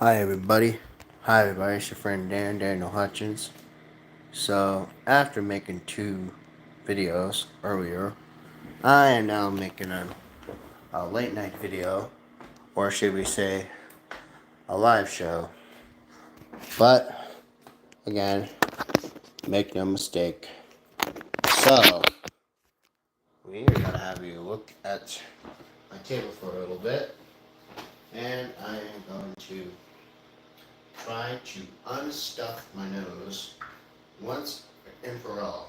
Hi everybody. Hi everybody, it's your friend Daniel Hutchins. So, after making two videos earlier, I am now making a late night video, or should we say, a live show. But, again, make no mistake. So, we are going to have you look at my table for a little bit, and I am going to try to unstuff my nose once and for all.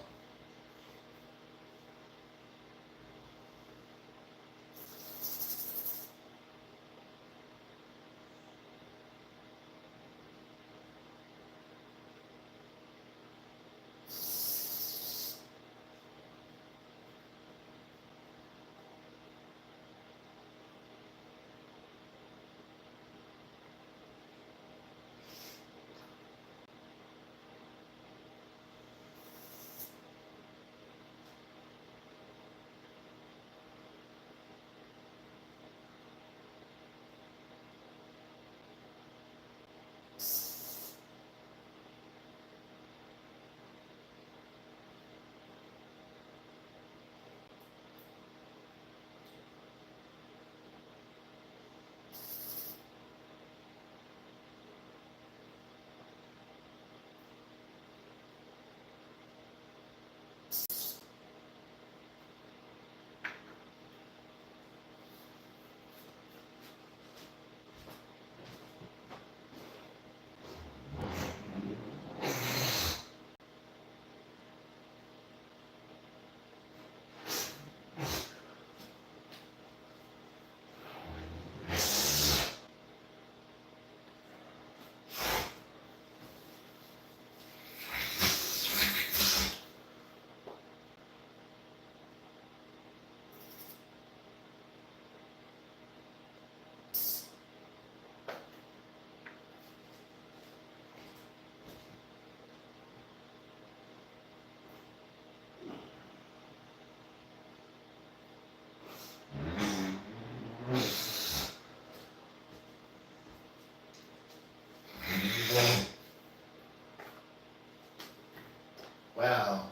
Well,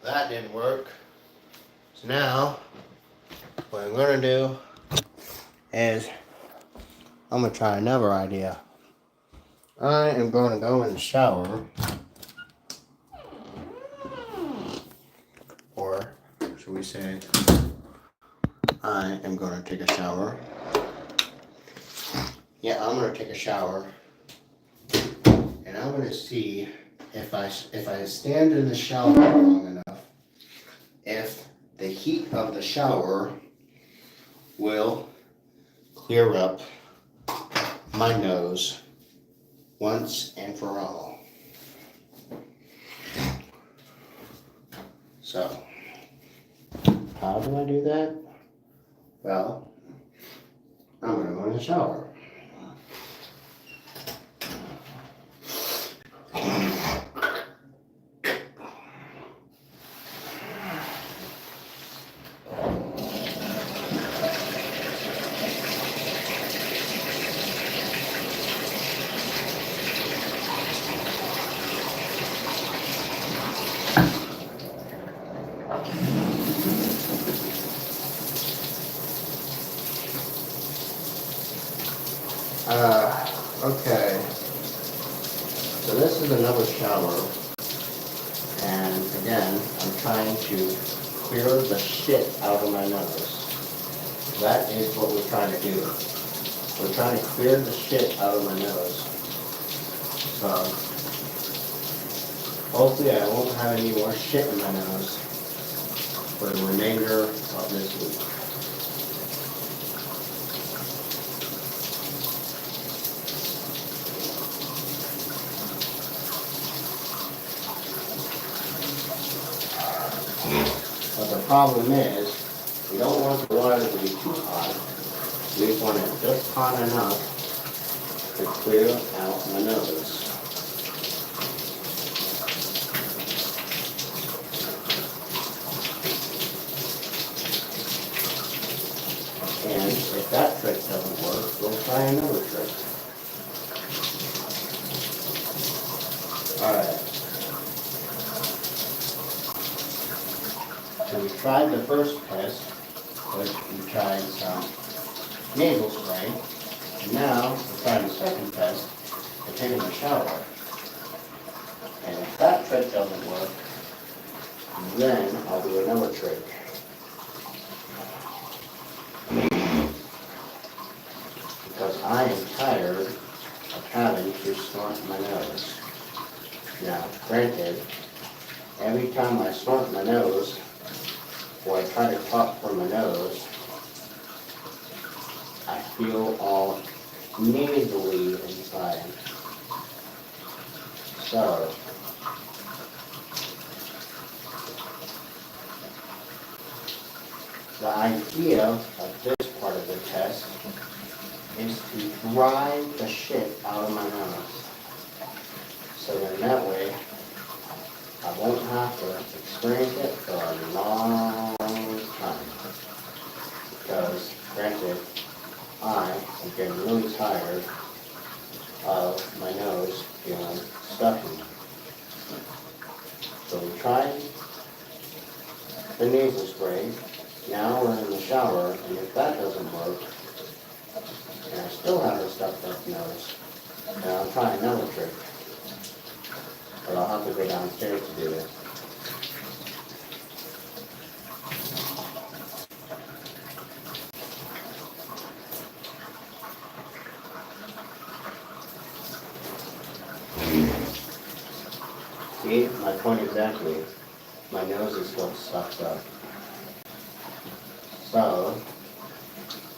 that didn't work. So now, what I'm going to do is I'm going to try another idea. I am going to go in the shower, or should we say, I am going to take a shower. Yeah, I'm going to take a shower, and I'm going to see if I stand in the shower long enough, if the heat of the shower will clear up my nose once and for all. So, how do I do that? Well, I'm going to go in the shower. Okay. So this is another shower, and again, I'm trying to clear the shit out of my nose. That is what we're trying to do. We're trying to clear the shit out of my nose. So, hopefully I won't have any more shit in my nose for the remainder of this week. But the problem is, we don't want the water to be too hot. We just want it just hot enough to clear out my nose. And if that trick doesn't work, we'll try another trick. Alright. So we tried the first test, which we tried some nasal spray. And now we're trying the second test, we're taking a shower. And if that trick doesn't work, then I'll do another trick. Because I am tired of having to snort my nose. Now, granted, every time I snort my nose, or I try to talk from my nose, I feel all nasally inside. So, the idea of this part of the test is to drive the shit out of my nose. So then that way, I won't have to experience it for a long time. Because, granted, I am getting really tired of my nose feeling stuffy. So we tried the nasal spray. Now we're in the shower, and if that doesn't work, and I still have a stuffed up nose, then I'll try another trick. But I'll have to go downstairs to do it. See, my point exactly. My nose is still stuffed up. So,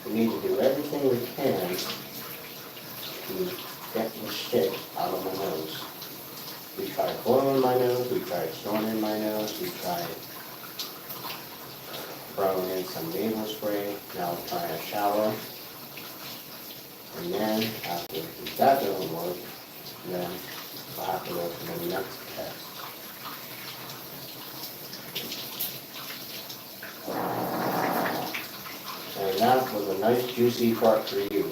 we need to do everything we can to get the shit out of my nose. We tried blowing my nose, we tried snorting in my nose, we tried throwing in some nasal spray, now we're trying a shower. And then, after if that doesn't work, then I'll have to go to the next test. And that was a nice juicy part for you.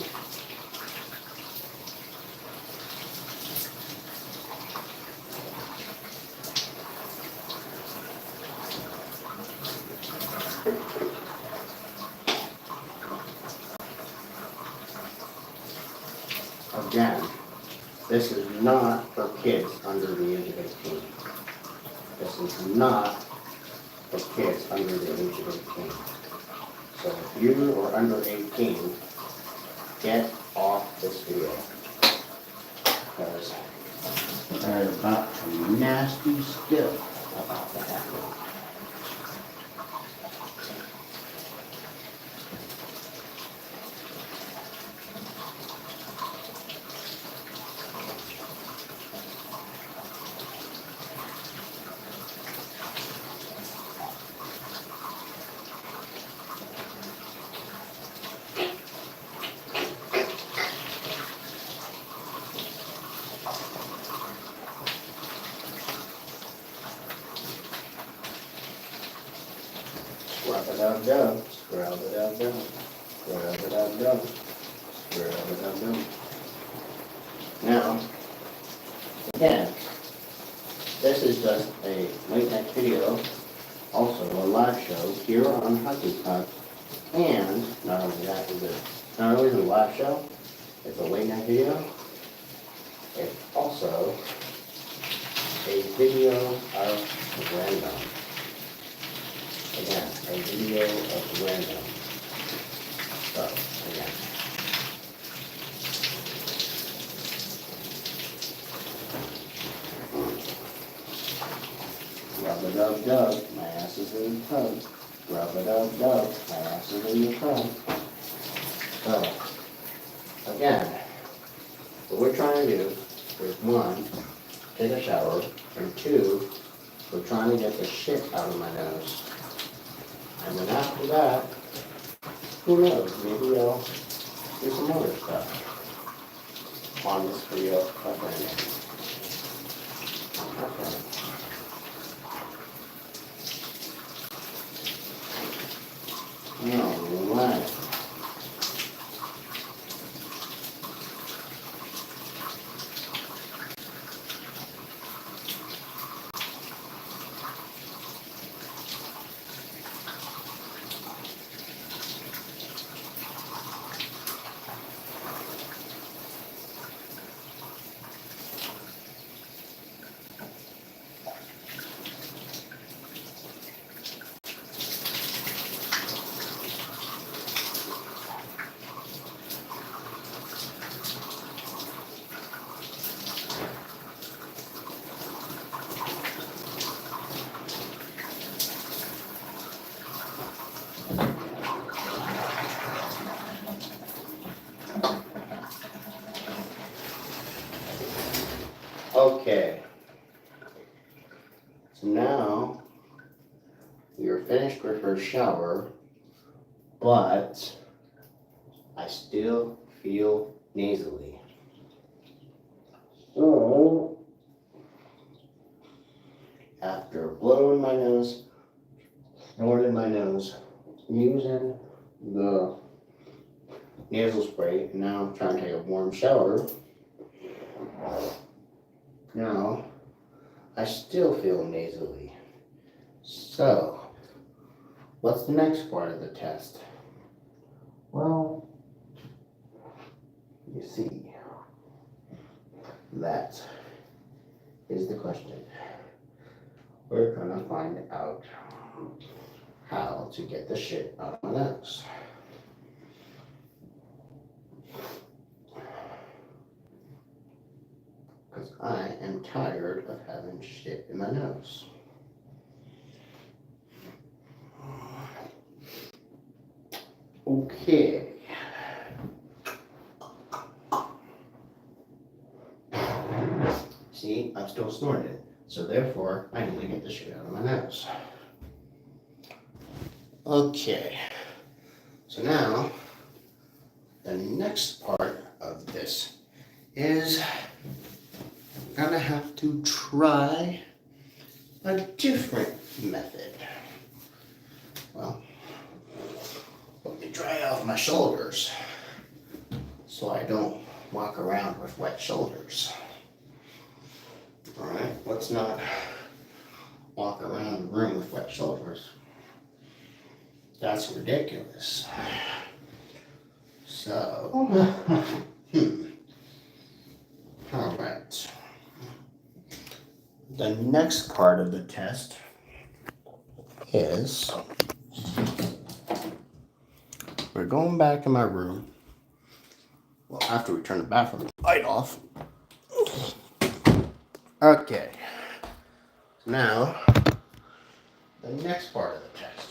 Again, this is not for kids under the age of 18. This is not for kids under the age of 18. So if you are under 18, get off this video. Because there's about some nasty stuff about to happen. Scrub-a-dub-dub, scrub-a-dub-dub, scrub-a-dub-dub, scrub-a-dub-dub. Now, again, this is just a late night video, also a live show here on OUTTA. And not only that, not only is it a live show, it's a late night video, it's also a video of random. Again, a video of random. So, again. Rub-a-dub-dub, my ass is in the tub. Rub-a-dub-dub, my ass is in the tub. So, again, what we're trying to do is, one, take a shower, and two, we're trying to get the shit out of my nose. And then after that, who knows, maybe I'll do some other stuff on this video of random. Okay. Alright. Okay. So now we are finished with her shower, but I still feel nasally. So, after blowing my nose, snorting my nose, using the nasal spray, and now I'm trying to take a warm shower, now I still feel nasally. So, what's the next part of the test? Well, you see, that is the question. We're gonna find out how to get the shit out of my nose. Because I am tired of having shit in my nose. Okay. See, I'm still snorting, so therefore I need to get the shit out of my nose. Okay, so now the next part of this is I'm gonna have to try a different method. Well, let me dry off my shoulders so I don't walk around with wet shoulders. Alright, let's not walk around the room with wet shoulders. That's ridiculous. So, alright. The next part of the test is we're going back in my room. Well, after we turn the bathroom light off. Okay. Now, the next part of the test.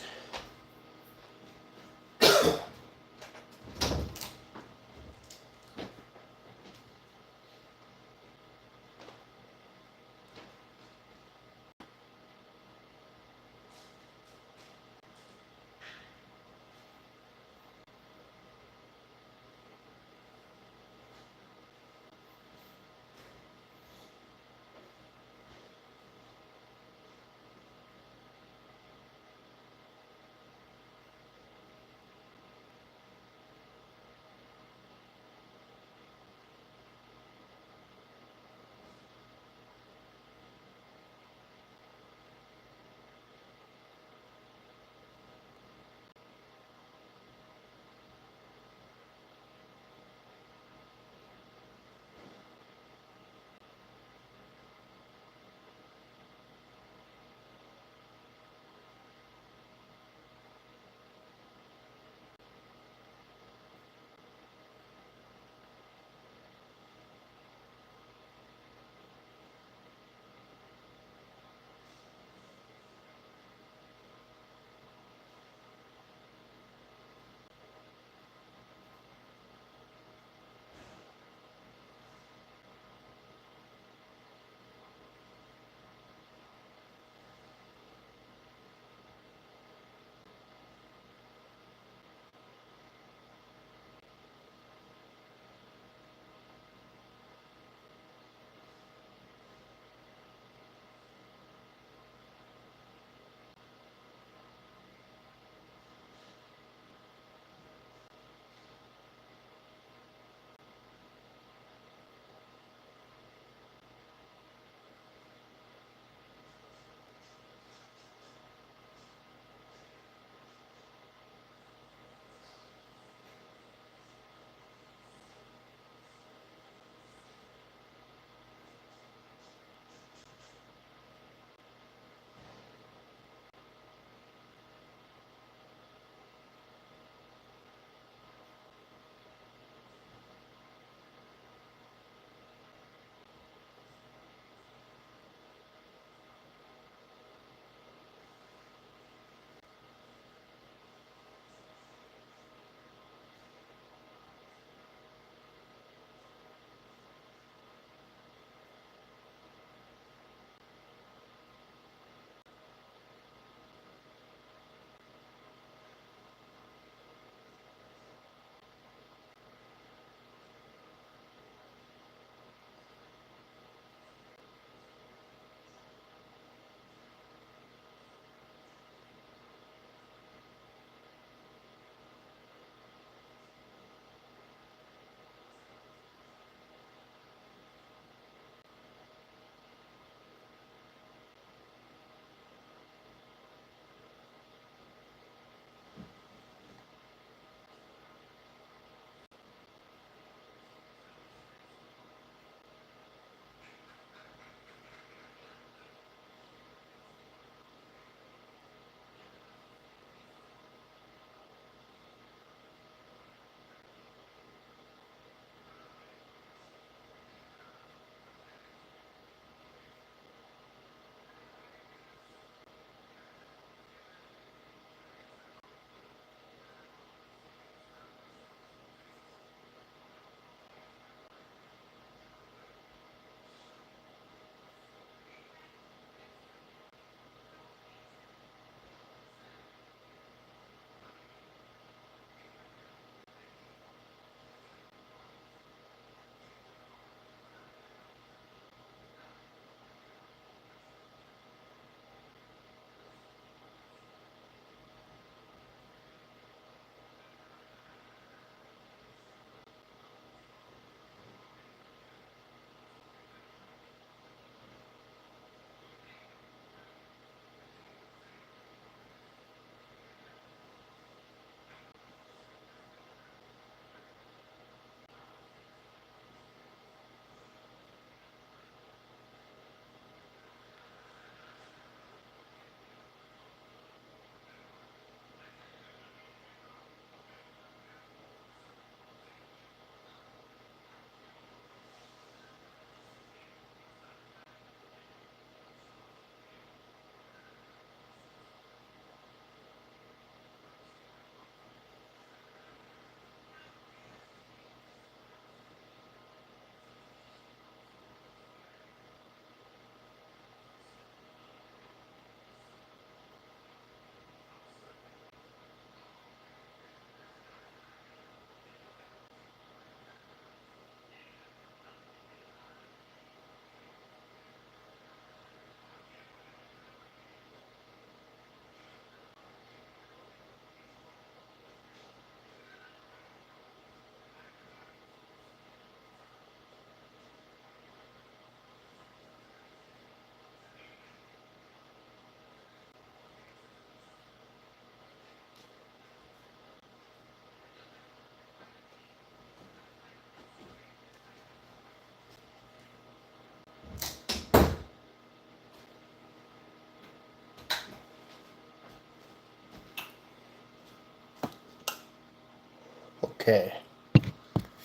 Okay.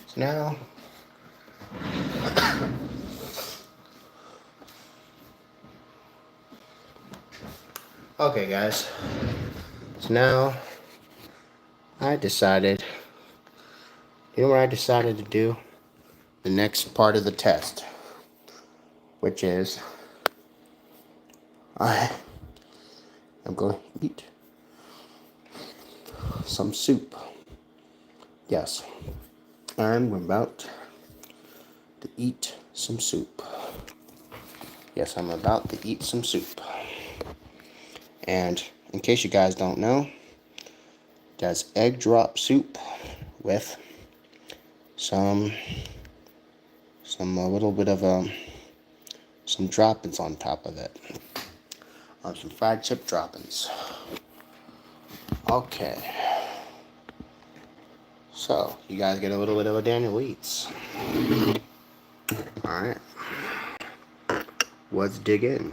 So now okay guys. So now I decided, you know what I decided to do? The next part of the test, which is I am going to eat some soup. Yes, I'm about to eat some soup. Yes, I'm about to eat some soup. And in case you guys don't know, that's egg drop soup with some a little bit of some droppings on top of it. Some fried chip droppings. Okay. So, you guys get a little bit of a Daniel Eats. Alright. Let's dig in.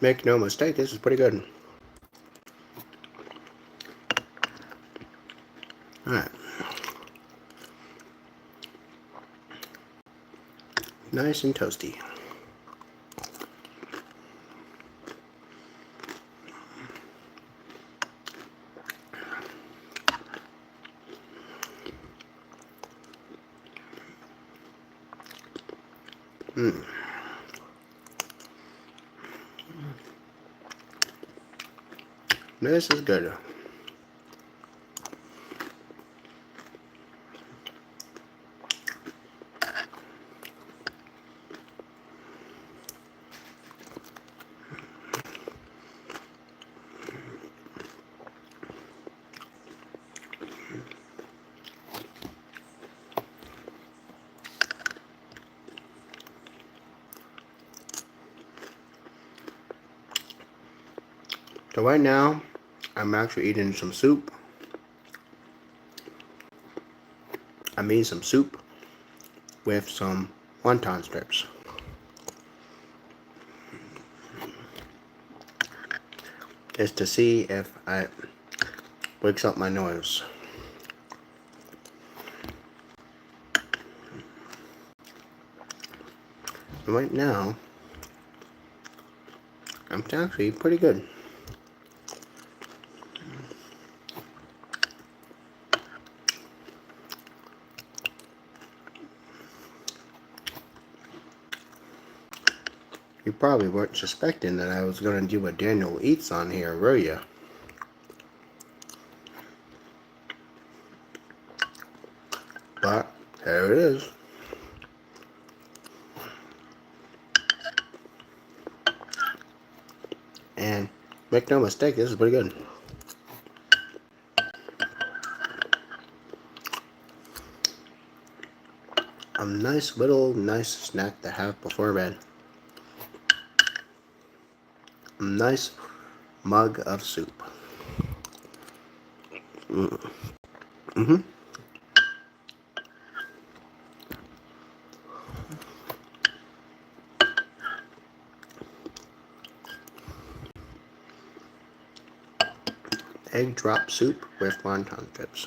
Make no mistake, this is pretty good. Alright. Nice and toasty. This is good. So right now, I'm actually eating some soup. I'm eating some soup with some wonton strips. Is to see if it wakes up my nose. Right now, I'm actually pretty good. You probably weren't suspecting that I was going to do a Daniel Eats on here, were you? But, there it is. And, make no mistake, this is pretty good. A nice snack to have before bed. A nice mug of soup. Egg drop soup with wonton strips.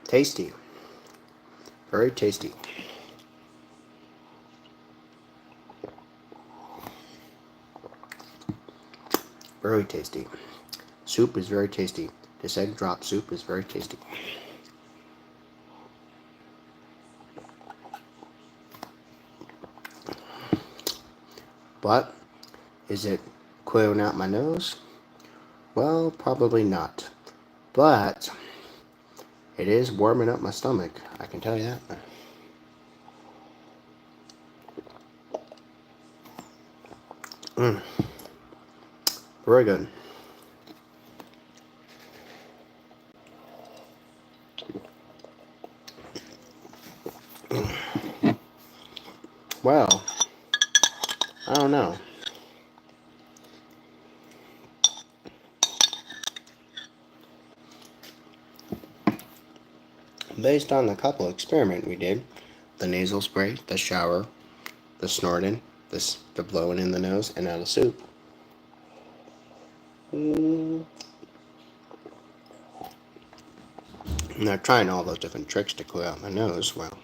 Tasty. Very tasty. Very tasty. Soup is very tasty. This egg drop soup is very tasty. But, is it clearing out my nose? Well, probably not. But, It is warming up my stomach, I can tell you that. Very good. Well, I don't know. Based on the couple experiment we did, the nasal spray, the shower, the snorting, the blowing in the nose, and out of soup. And they're trying all those different tricks to clear out my nose. Well,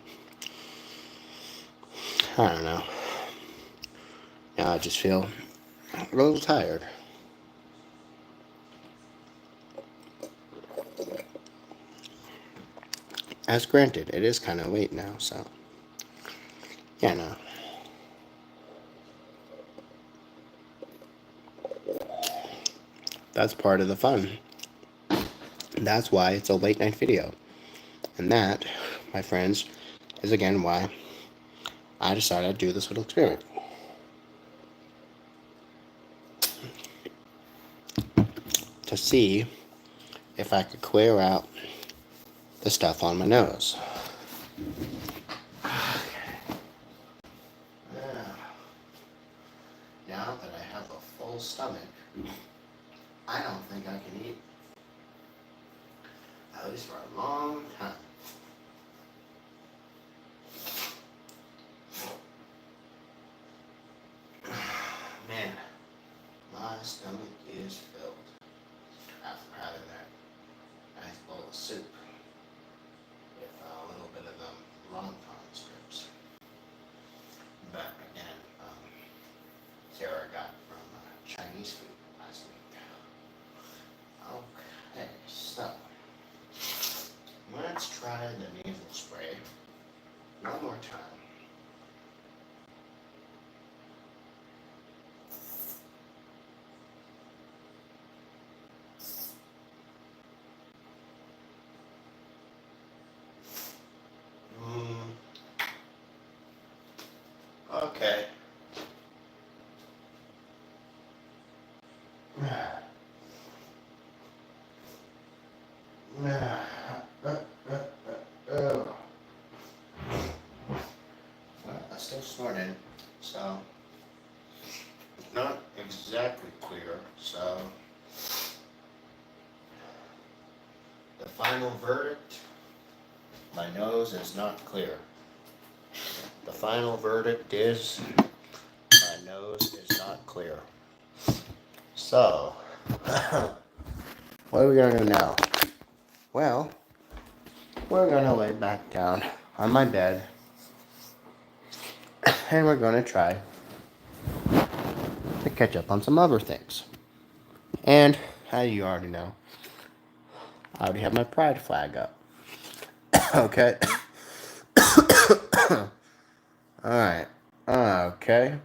I don't know. Now I just feel a little tired. As granted, it is kind of late now, so yeah, no. That's part of the fun. That's why it's a late night video. And that, my friends, is again why I decided to do this little experiment. To see if I could clear out the stuff on my nose. Now that I have a full stomach, I don't think I can eat. At least for a long time. Man, my stomach is filled after having that nice bowl of soup with a little bit of them wonton strips. But again, Sarah got from Chinese food last week. Okay, so let's try the nasal spray one more time. Okay. I still snorted, so it's not exactly clear, so the final verdict, my nose is not clear. The final verdict is my nose is not clear. So, what are we going to do now? Well, we're going to lay back down on my bed and we're going to try to catch up on some other things. And, as you already know, I already have my pride flag up. Okay. Alright. Okay.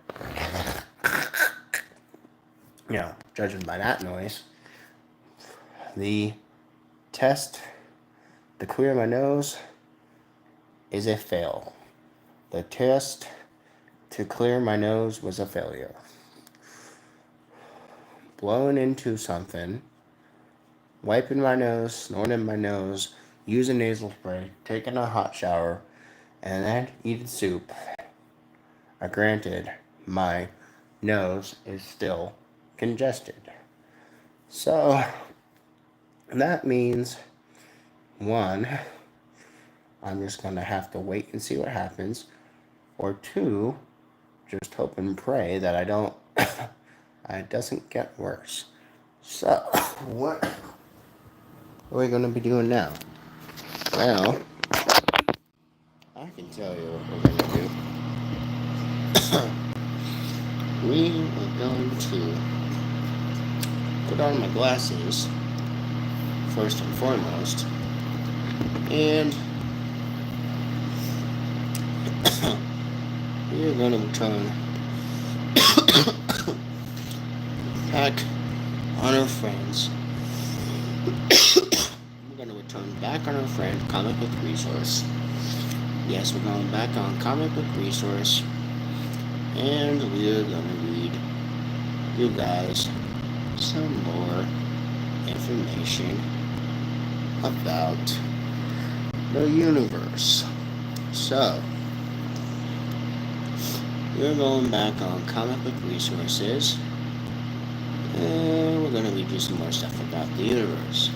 Yeah, judging by that noise, the test to clear my nose is a fail. The test to clear my nose was a failure. Blowing into something, wiping my nose, snorting my nose, using nasal spray, taking a hot shower, and then eating soup. Granted, my nose is still congested. So, that means, one, I'm just going to have to wait and see what happens. Or two, just hope and pray that it doesn't get worse. So, what are we going to be doing now? Well, I can tell you what we're going to do. We are going to put on my glasses, first and foremost, and we are going to return back on our friends. We're going to turn back on our friend Comic Book Resource. Yes, we're going back on Comic Book Resource, and we're gonna read you guys some more information about the universe. So, we're going back on Comic Book Resources, and we're going to read you some more stuff about the universe.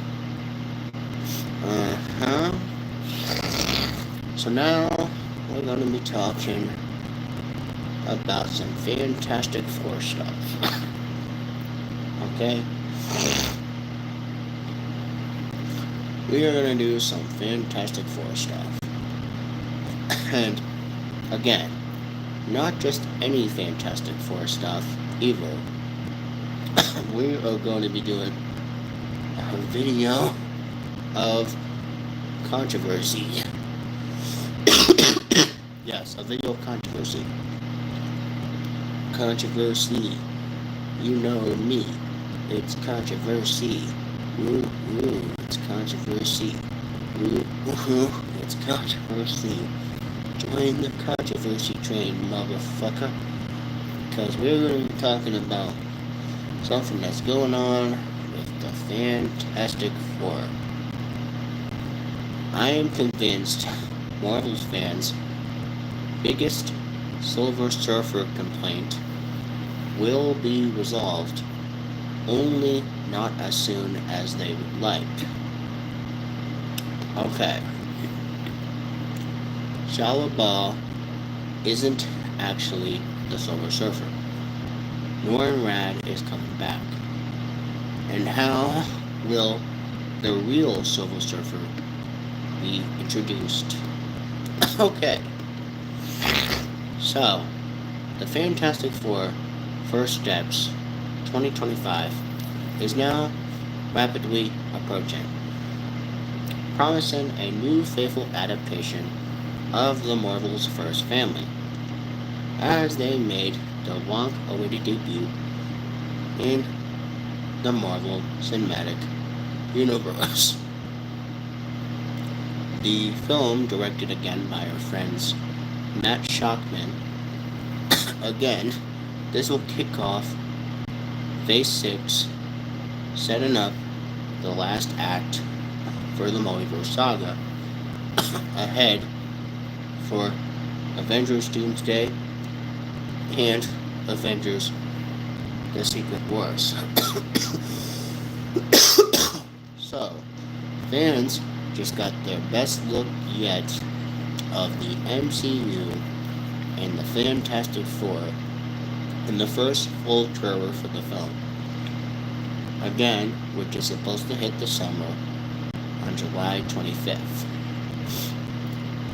So now, we're going to be talking about some Fantastic Four stuff. Okay? We are going to do some Fantastic Four stuff. And, again, not just any Fantastic Four stuff, either. We are going to be doing a video of controversy. Yes, a video of controversy. Controversy. You know me. It's controversy. Woo, woo, it's controversy. Woo, woo, it's controversy. Join the controversy train, motherfucker. Because we're going to be talking about something that's going on with the Fantastic Four. I am convinced Marvel's fans' biggest Silver Surfer complaint will be resolved, only not as soon as they would like. Okay. Shalabah isn't actually the Silver Surfer. Norrin Rad is coming back. And how will the real Silver Surfer be introduced? Okay. So, the Fantastic Four First Steps 2025 is now rapidly approaching, promising a new faithful adaptation of the Marvel's first family, as they made the long-awaited debut in the Marvel Cinematic Universe. The film, directed again by our friends Matt Shockman, again, this will kick off Phase 6, setting up the last act for the Multiverse Saga, ahead for Avengers Doomsday and Avengers The Secret Wars. So, fans just got their best look yet of the MCU and the Fantastic Four in the first full trailer for the film. Again, which is supposed to hit the summer on July 25th.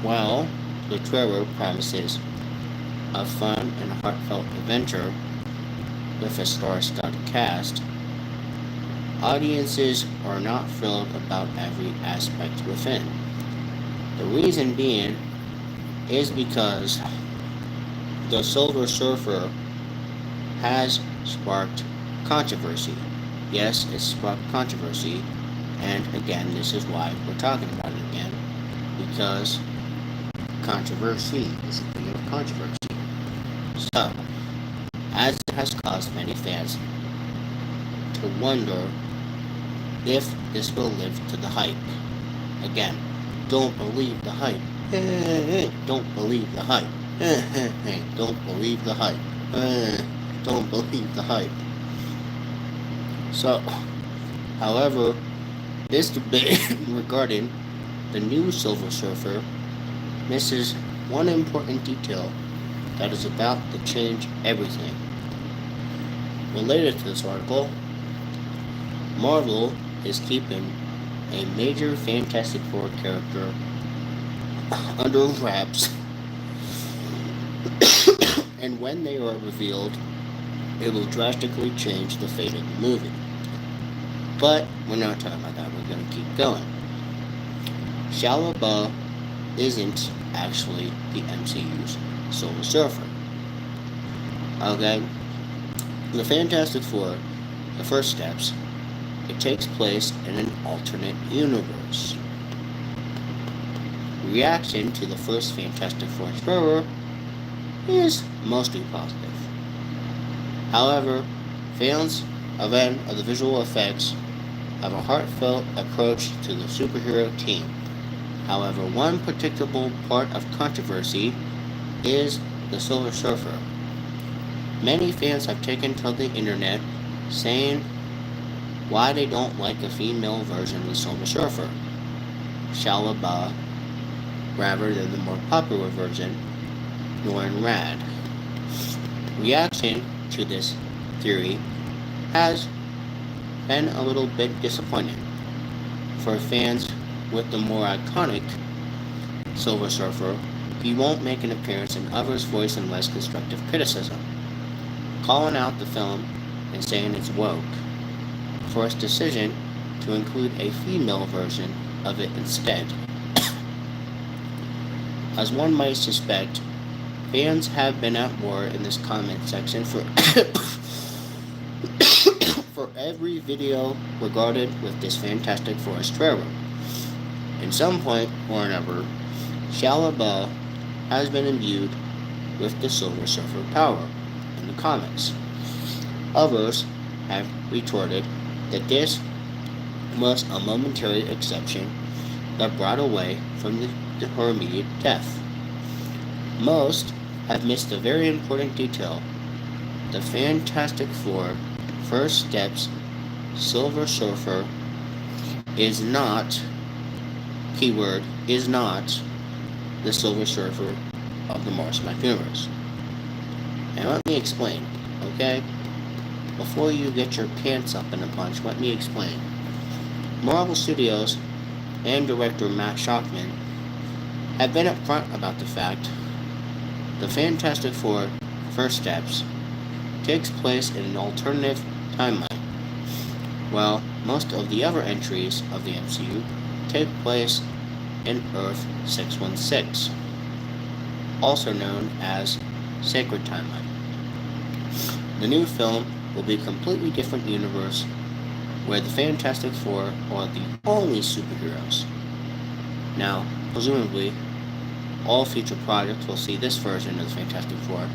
Well, the trailer promises a fun and heartfelt adventure with a star-studded cast. Audiences are not thrilled about every aspect within. The reason being is because the Silver Surfer has sparked controversy. Yes, it sparked controversy, and again, this is why we're talking about it again, because controversy is a thing of controversy. So, as it has caused many fans to wonder if this will live to the hype. Again, don't believe the hype. Don't believe the hype. Don't believe the hype. Don't believe the hype. So, however, this debate regarding the new Silver Surfer misses one important detail that is about to change everything. Related to this article, Marvel is keeping a major Fantastic Four character under wraps, and when they are revealed, it will drastically change the fate of the movie. But we're not talking about that, we're going to keep going. Shalabah isn't actually the MCU's Silver Surfer. Okay? The Fantastic Four, the First Steps, it takes place in an alternate universe. reaction to the first Fantastic Four trailer is mostly positive. However, fans of the visual effects have a heartfelt approach to the superhero team. However, one particular part of controversy is the Silver Surfer. Many fans have taken to the internet saying why they don't like a female version of the Silver Surfer, Shalaba, rather than the more popular version, Norrin Rad. Reaction to this theory has been a little bit disappointing. For fans with the more iconic Silver Surfer, he won't make an appearance in others' voice in less constructive criticism, calling out the film and saying it's woke, for its decision to include a female version of it instead. As one might suspect, fans have been at war in this comment section for for every video regarded with this Fantastic Four trailer. In some point or another, Shalaba has been imbued with the Silver Surfer power in the comics. Others have retorted that this was a momentary exception that brought away from her immediate death. Most have missed a very important detail. The Fantastic Four First Steps Silver Surfer is not, keyword, is not the Silver Surfer of the Marvel Cinematic Universe. Now let me explain, okay? Before you get your pants up in a bunch, let me explain. Marvel Studios and director Matt Shockman have been upfront about the fact the Fantastic Four First Steps takes place in an alternative timeline, while most of the other entries of the MCU take place in Earth 616, also known as Sacred Timeline. The new film will be a completely different universe where the Fantastic Four are the only superheroes. Now, presumably, all future projects will see this version of the Fantastic Four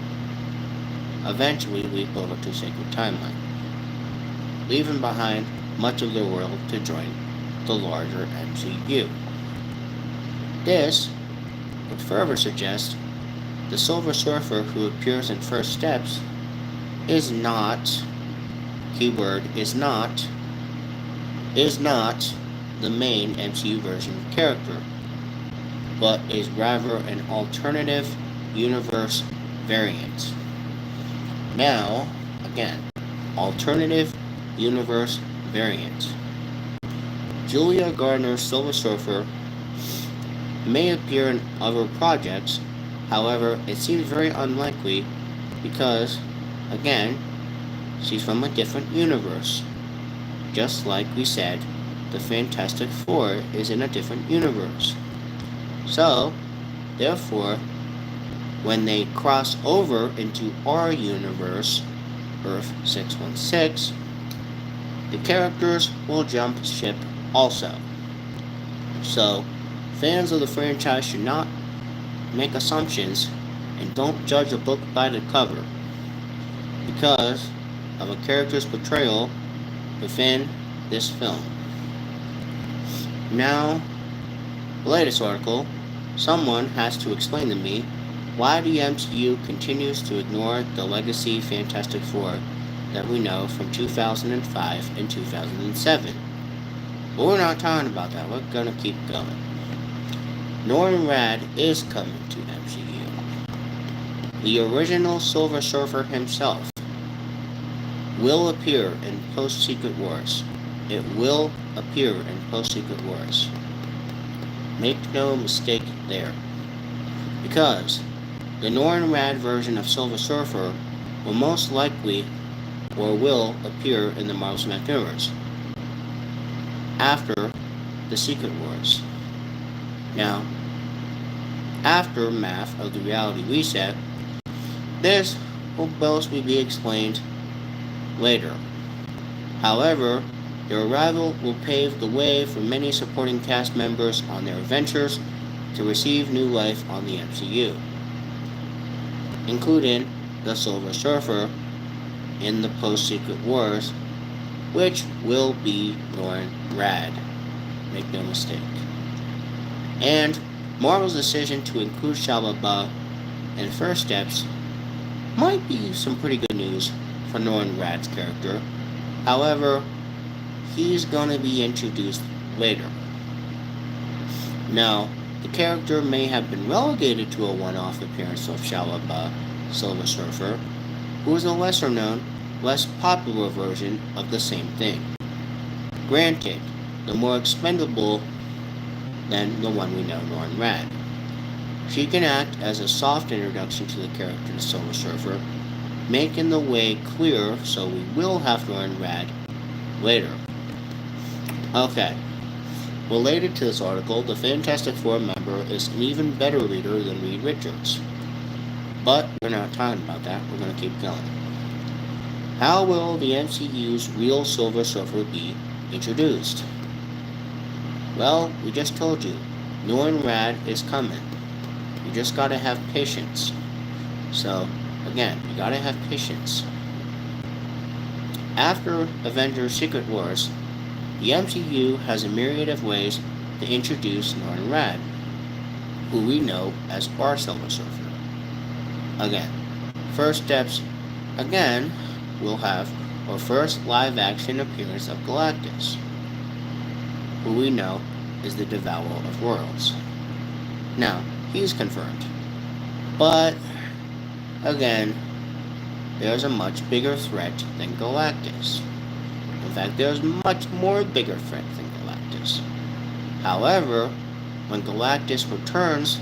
eventually leap over to Sacred Timeline, leaving behind much of their world to join the larger MCU. This would further suggest the Silver Surfer who appears in First Steps is not, keyword, is not the main MCU version character, but is rather an alternative universe variant. Now, again, alternative universe variant. Julia Gardner's Silver Surfer may appear in other projects, however, it seems very unlikely because, again, she's from a different universe. Just like we said, the Fantastic Four is in a different universe. So, therefore, when they cross over into our universe, Earth 616, the characters will jump ship also. So, fans of the franchise should not make assumptions and don't judge a book by the cover because of a character's portrayal within this film. Now, the latest article, someone has to explain to me why the MCU continues to ignore the legacy Fantastic Four that we know from 2005 and 2007. But we're not talking about that, we're gonna keep going. Norrin Rad is coming to MCU. The original Silver Surfer himself will appear in Post-Secret Wars. It will appear in Post-Secret Wars. Make no mistake there. Because the Norrin Rad version of Silver Surfer will most likely or will appear in the Marvel Cinematic Universe after the Secret Wars. Now, aftermath of the reality reset, this will mostly be explained later. However, their arrival will pave the way for many supporting cast members on their adventures to receive new life on the MCU, including the Silver Surfer in the post-Secret Wars, which will be Norrin Radd. Make no mistake. And Marvel's decision to include Shia LaBeouf in First Steps might be some pretty good news for Norrin Radd's character. However, he's going to be introduced later. Now, the character may have been relegated to a one-off appearance of Shia LaBeouf, Silver Surfer, who is a lesser-known, less popular version of the same thing. Granted, the more expendable than the one we know, Norrin Radd. She can act as a soft introduction to the character, the Silver Surfer, making the way clear so we will have Norrin Radd later. Okay. Related to this article, the Fantastic Four member is an even better reader than Reed Richards. But we're not talking about that. We're going to keep going. How will the MCU's real Silver Surfer be introduced? Well, we just told you. Norrin Radd is coming. You just gotta have patience. So, again, you gotta have patience. After Avengers Secret Wars, the MCU has a myriad of ways to introduce Norrin Radd, who we know as our Silver Surfer. Again, First Steps, again, we'll have our first live-action appearance of Galactus, who we know is the Devourer of Worlds. Now, he's confirmed. But, again, there's a much bigger threat than Galactus. In fact, there's a much more bigger threat than Galactus. However, when Galactus returns,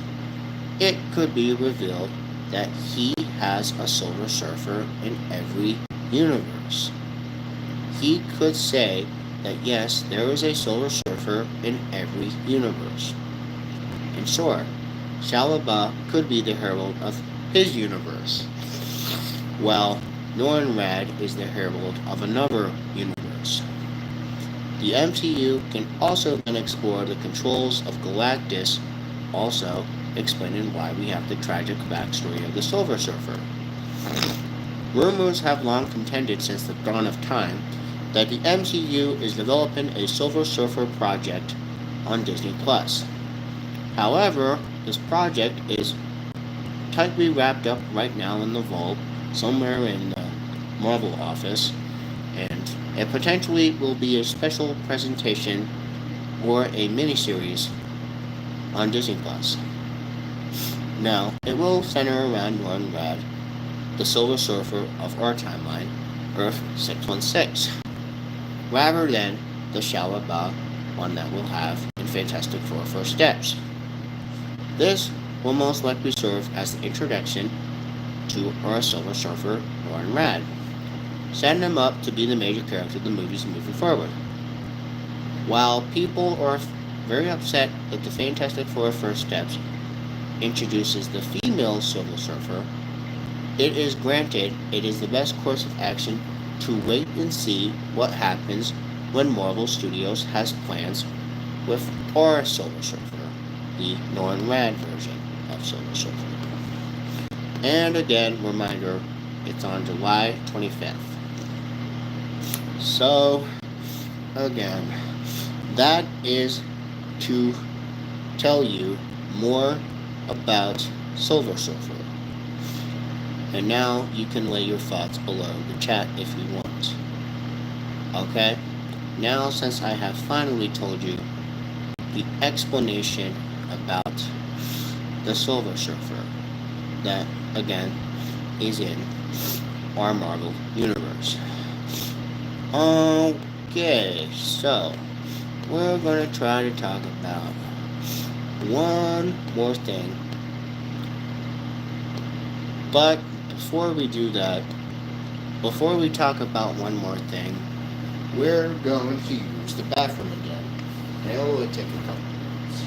it could be revealed that he has a Silver Surfer in every universe. He could say that yes, there is a Silver Surfer in every universe. In short, Shia LaBeouf could be the herald of his universe, while Norrin Radd is the herald of another universe. The MCU can also then explore the controls of Galactus, also explaining why we have the tragic backstory of the Silver Surfer. Rumors have long contended since the dawn of time that the MCU is developing a Silver Surfer project on Disney+. However, this project is tightly wrapped up right now in the vault, somewhere in the Marvel office, and it potentially will be a special presentation or a miniseries on Disney+. Now, it will center around Norrin Radd, the Silver Surfer of our timeline, Earth 616, rather than the Shia LaBeouf one that we'll have in Fantastic Four First Steps. This will most likely serve as the introduction to our Silver Surfer, Norrin Radd, setting him up to be the major character of the movies moving forward. While people are very upset that the Fantastic Four First Steps introduces the female Silver Surfer, it is granted it is the best course of action to wait and see what happens when Marvel Studios has plans with our Silver Surfer, the Norrin Radd version of Silver Surfer. And again, reminder, it's on July 25th. So, again, that is to tell you more about Silver Surfer. And now you can lay your thoughts below the chat if you want. Okay? Now, since I have finally told you the explanation about the Silver Surfer that, again, is in our Marvel Universe. Okay, so we're going to try to talk about one more thing. But before we do that, before we talk about one more thing, we're going to use the bathroom again. And it will take a couple minutes.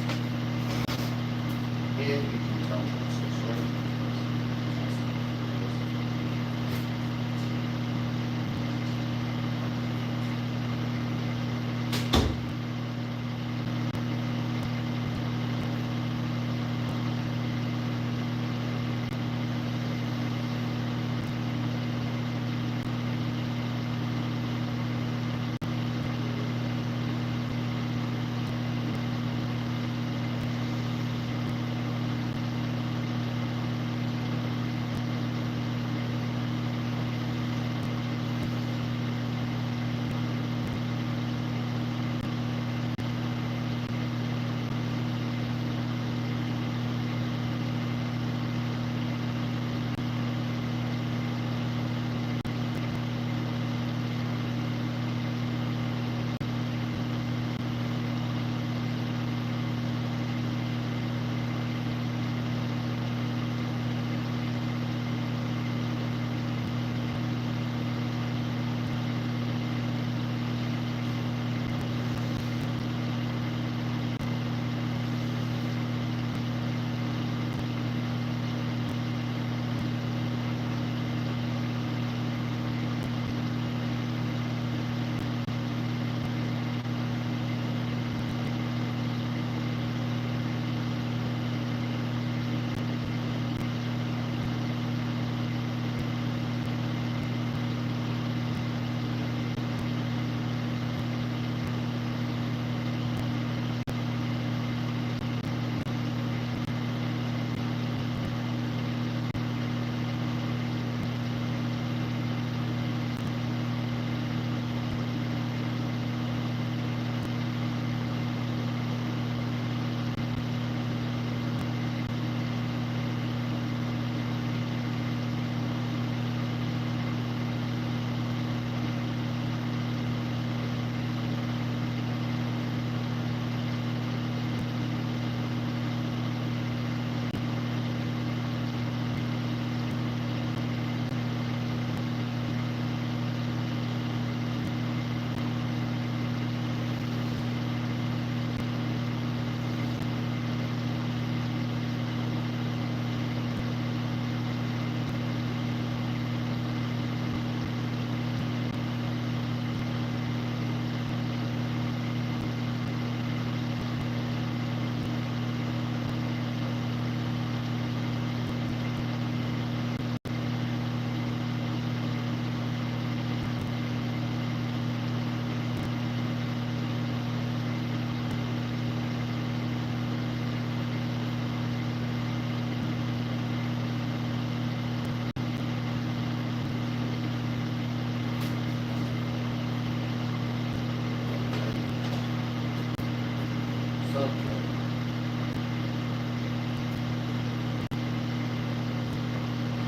And you can tell what's this right.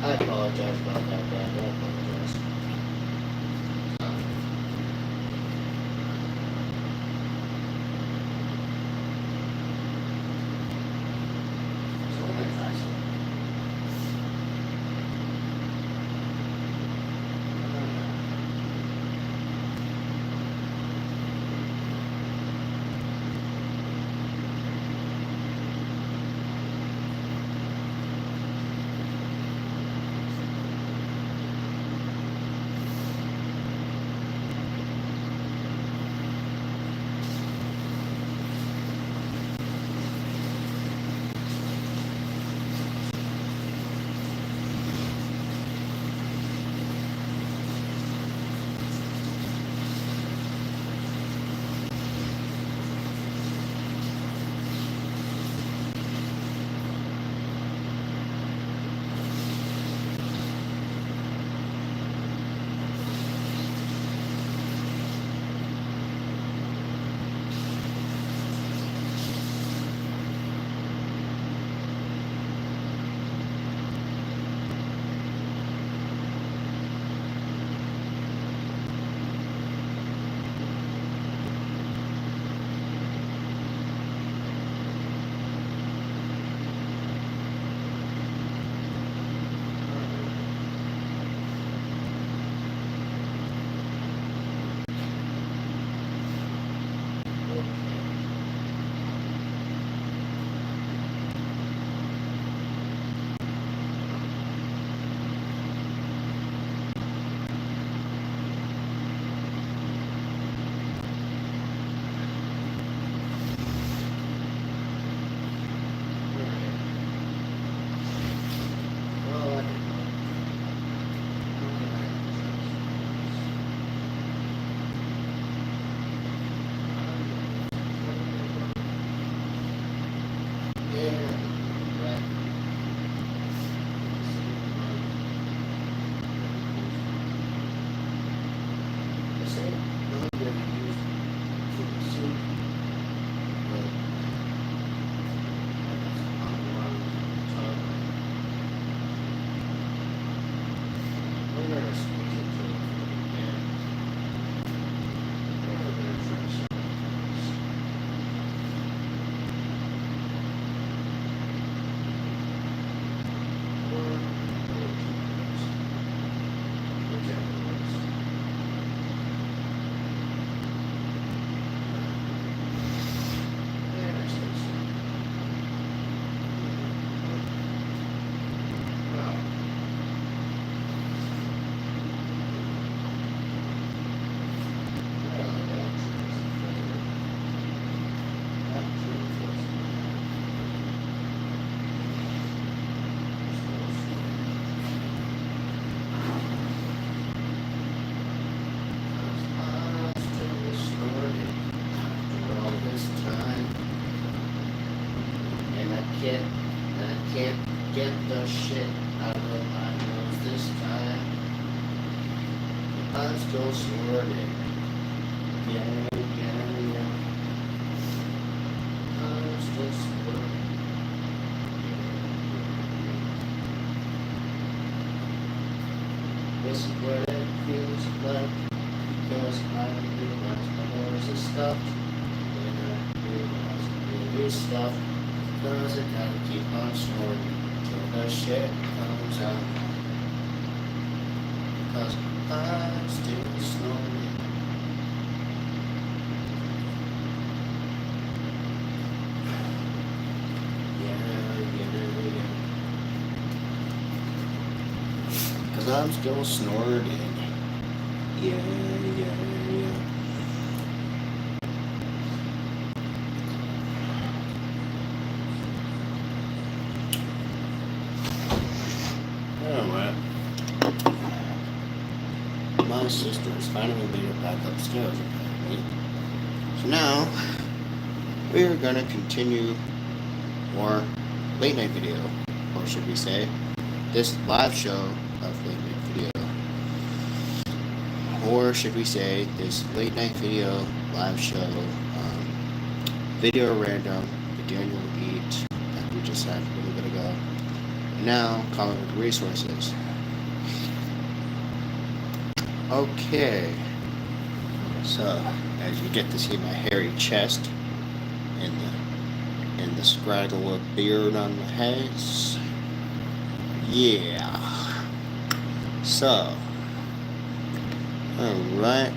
I apologize about that, Dad. I apologize. Can't get the shit out of my nose this time. I'm still snorting. Yeah. I'm still snorting. This is what it feels like. Because I realize my nose is stuffed. And I realize it is stuffed. Cause I gotta keep on snorting till the shit comes out. Cause I'm still snorting. Yeah. Cause I'm still snorting. Yeah. My sister has finally made it back upstairs, apparently. So now, we are going to continue our late night video, or should we say, this live show of late night video. Or should we say, this late night video, live show, video random, the Daniel Eat that we just had a little bit ago. And now calling with resources. Okay, so as you get to see my hairy chest and the scraggle of beard on the heads, yeah. So, alright,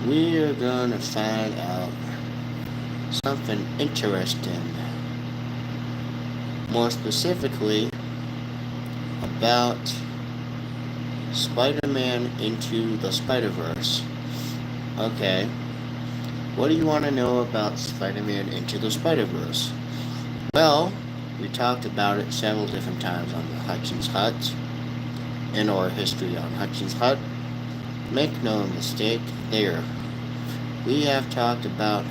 we are gonna find out something interesting, more specifically about Spider-Man Into the Spider-Verse. Okay, what do you want to know about Spider-Man Into the Spider-Verse? Well, we talked about it several different times on the Hutchins Hut, in our history on Hutchins Hut. Make no mistake there. We have talked about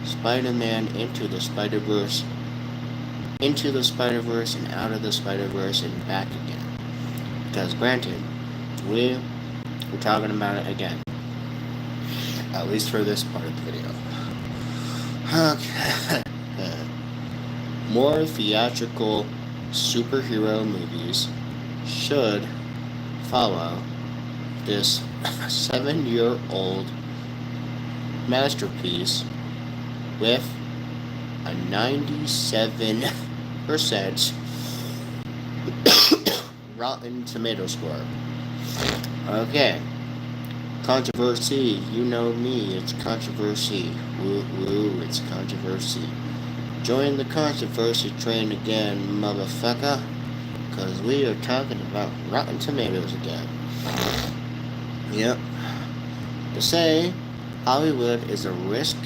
Spider-Man Into the Spider-Verse, Into the Spider-Verse, and Out of the Spider-Verse, and back again. Because granted, we're talking about it again. At least for this part of the video. Okay. More theatrical superhero movies should follow this 7-year-old masterpiece with a 97% Rotten Tomato score. Okay. Controversy. You know me. It's controversy. Woo woo. It's controversy. Join the controversy train again, motherfucker. Because we are talking about Rotten Tomatoes again. Yep. To say Hollywood is a risk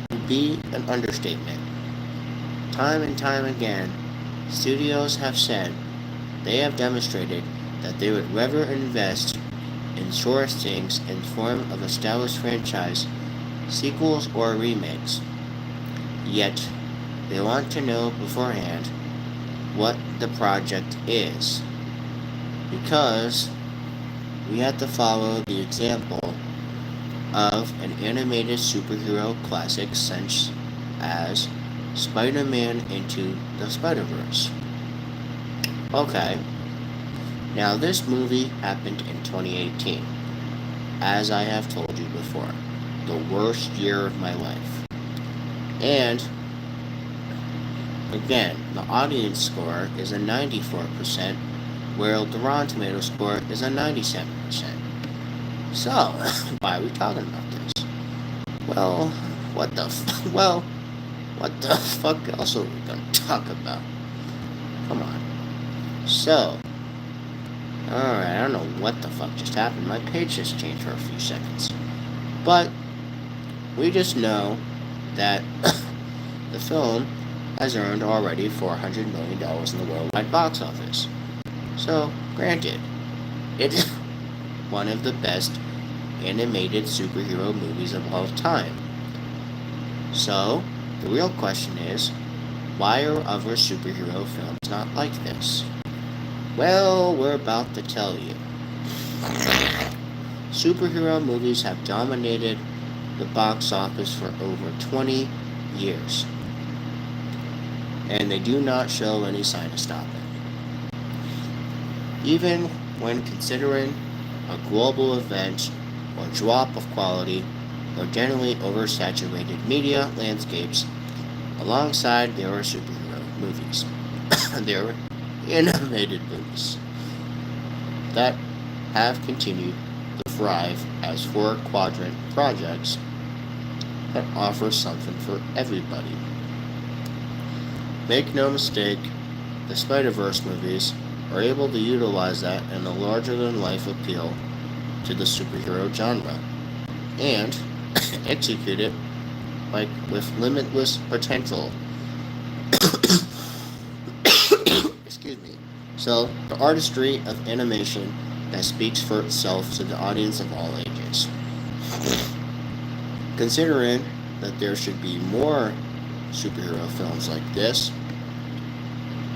would be an understatement. Time and time again, studios have said they have demonstrated that they would rather invest in source things in form of established franchise, sequels, or remakes. Yet, they want to know beforehand what the project is. Because we have to follow the example of an animated superhero classic such as Spider-Man Into the Spider-Verse. Okay. Now, this movie happened in 2018, as I have told you before, the worst year of my life. And, again, the audience score is a 94%, where the Rotten Tomato score is a 97%. So, why are we talking about this? Well, what the fuck else are we gonna talk about? Come on. So, alright, I don't know what the fuck just happened. My page just changed for a few seconds. But, we just know that the film has earned already $400 million in the worldwide box office. So, granted, it is one of the best animated superhero movies of all time. So, the real question is, why are other superhero films not like this? Well, we're about to tell you. Superhero movies have dominated the box office for over 20 years, and they do not show any sign of stopping. Even when considering a global event or drop of quality or generally oversaturated media landscapes, alongside their superhero movies. Their animated movies that have continued to thrive as 4-quadrant projects that offer something for everybody. Make no mistake, the Spider-Verse movies are able to utilize that in a larger-than-life appeal to the superhero genre, and execute it like with limitless potential. Excuse me. So, the artistry of animation that speaks for itself to the audience of all ages. Considering that there should be more superhero films like this,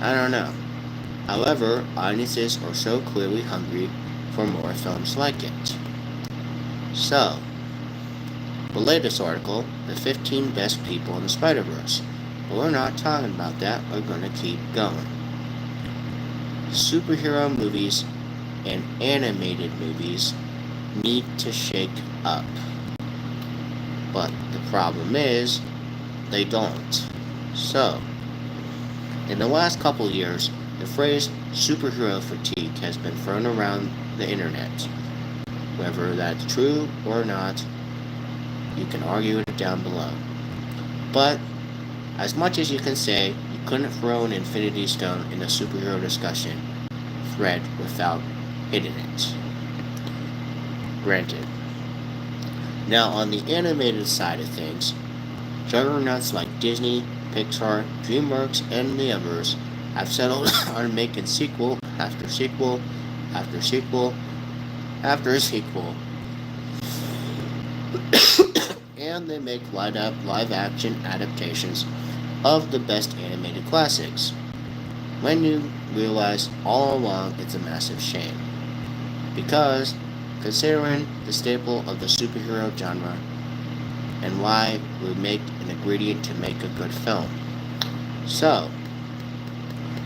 I don't know. However, audiences are so clearly hungry for more films like it. So, the latest article, the 15 best people in the Spider-Verse. But we're not talking about that. We're going to keep going. Superhero movies and animated movies need to shake up. But the problem is, they don't. So, in the last couple years, the phrase superhero fatigue has been thrown around the internet. Whether that's true or not, you can argue it down below. But, as much as you can say, you couldn't throw an Infinity Stone in a superhero discussion thread without hitting it. Granted. Now, on the animated side of things, juggernauts like Disney, Pixar, DreamWorks, and the others have settled on making sequel after sequel after sequel after sequel. And they make live-action adaptations of the best animated classics, when you realize all along it's a massive shame. Because, considering the staple of the superhero genre, and why we make an ingredient to make a good film. So,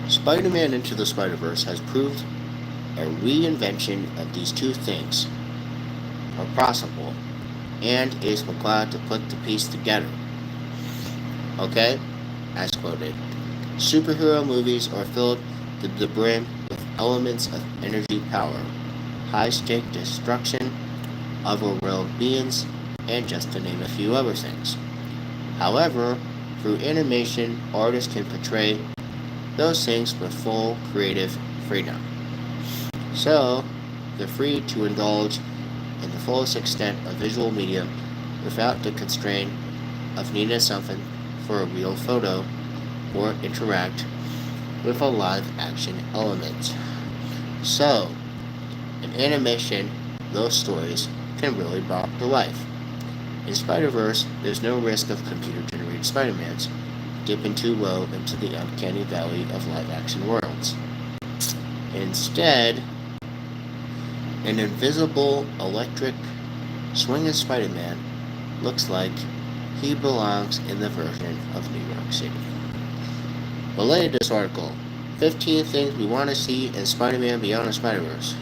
Spider-Man Into the Spider-Verse has proved a reinvention of these two things are possible, and is required to put the piece together. Okay? As quoted, superhero movies are filled to the brim with elements of energy power, high-stake destruction, otherworld beings, and just to name a few other things. However, through animation, artists can portray those things with full creative freedom. So, they're free to indulge in the fullest extent of visual medium without the constraint of needing something for a real photo or interact with a live action element. So, in animation, those stories can really brought to life. In Spider-Verse, there's no risk of computer-generated Spider-Mans dipping too low into the uncanny valley of live-action worlds. Instead, an invisible, electric, swinging Spider-Man looks like he belongs in the version of New York City. Related to this article, 15 things we want to see in Spider-Man Beyond the Spider-Verse.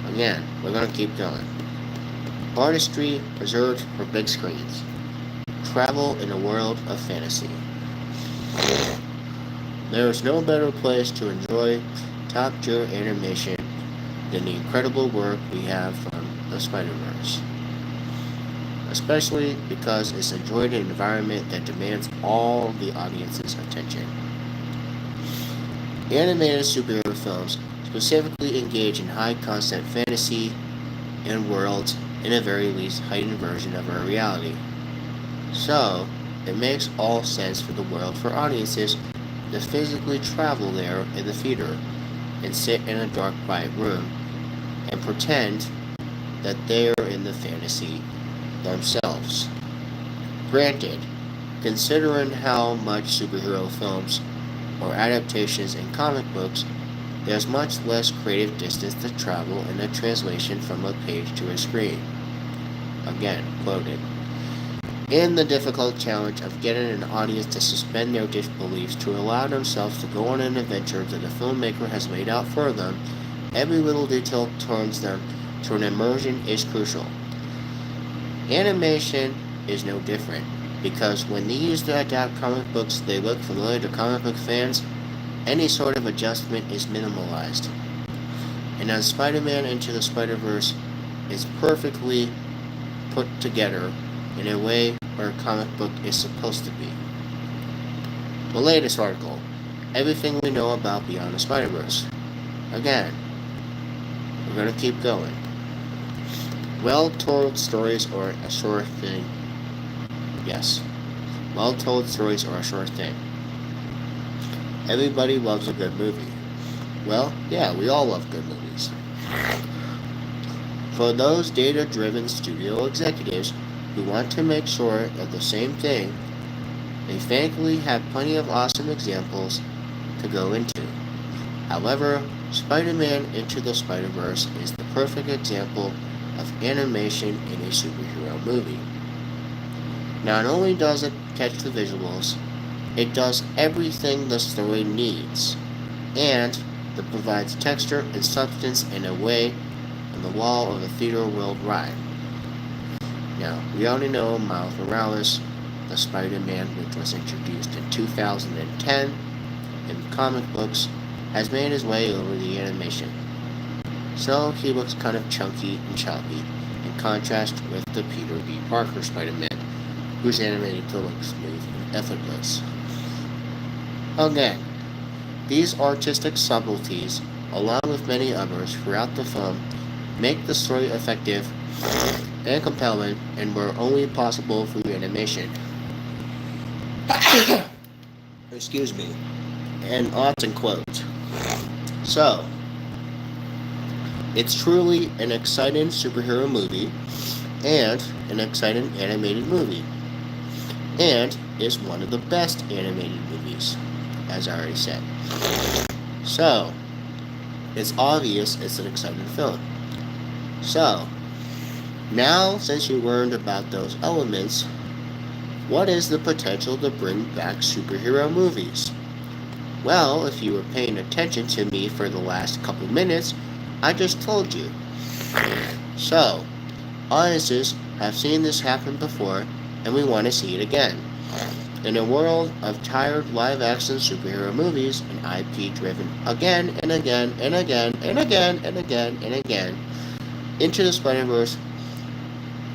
Again, we're going to keep going. Artistry reserved for big screens. Travel in a world of fantasy. There is no better place to enjoy top-tier animation than the incredible work we have from the Spider-Verse. Especially because it's enjoyed in an environment that demands all the audience's attention. Animated superhero films specifically engage in high-concept fantasy and worlds in a very least heightened version of our reality. So, it makes all sense for the world for audiences to physically travel there in the theater and sit in a dark, quiet room and pretend that they're in the fantasy themselves. Granted, considering how much superhero films or adaptations in comic books, there's much less creative distance to travel in a translation from a page to a screen. Again, quoted. In the difficult challenge of getting an audience to suspend their disbelief to allow themselves to go on an adventure that the filmmaker has laid out for them, every little detail turns them to an immersion is crucial. Animation is no different, because when they use to adapt comic books they look familiar to comic book fans, any sort of adjustment is minimalized. And on Spider-Man Into the Spider-Verse is perfectly put together in a way where a comic book is supposed to be. The latest article, everything we know about Beyond the Spider-Verse. Again, we're going to keep going. Well-told stories are a sure thing. Yes, well-told stories are a sure thing. Everybody loves a good movie. Well, yeah, we all love good movies. For those data-driven studio executives who want to make sure of the same thing, they thankfully have plenty of awesome examples to go into. However, Spider-Man Into the Spider-Verse is the perfect example of animation in a superhero movie. Not only does it catch the visuals, It does everything the story needs, and it provides texture and substance in a way on the wall of the theater world ride. Now, we already know Miles Morales, the Spider-Man which was introduced in 2010 in comic books, has made his way over the animation. So he looks kind of chunky and choppy, in contrast with the Peter B. Parker Spider-Man, who's animated to look smooth and effortless. Again, these artistic subtleties, along with many others throughout the film, make the story effective and compelling and were only possible through animation. Excuse me. And often quote. So, it's truly an exciting superhero movie and an exciting animated movie. And is one of the best animated movies, as I already said. So, it's obvious it's an exciting film. So, now since you learned about those elements, what is the potential to bring back superhero movies? Well, if you were paying attention to me for the last couple minutes, I just told you. So, audiences have seen this happen before, and we want to see it again. In a world of tired live-action superhero movies and IP driven again and again and again and again and again and again, Into the Spider-Verse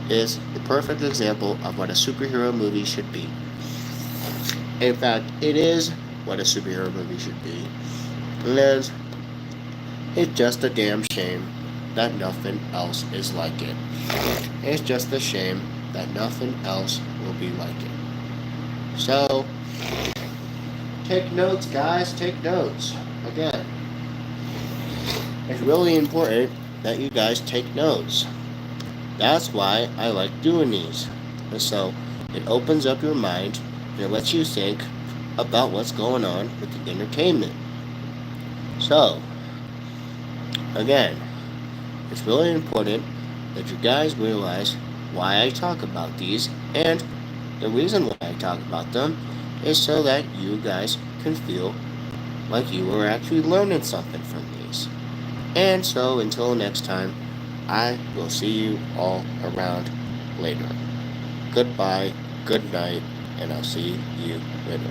is the perfect example of what a superhero movie should be. In fact, it is what a superhero movie should be. And it's just a damn shame that nothing else is like it. It's just a shame that nothing else will be like it. So, take notes, guys, take notes. Again, it's really important that you guys take notes. That's why I like doing these. And so, it opens up your mind and it lets you think about what's going on with the entertainment. So, again, it's really important that you guys realize why I talk about these, and the reason why I talk about them is so that you guys can feel like you were actually learning something from these. And so, until next time, I will see you all around later. Goodbye, good night, and I'll see you later.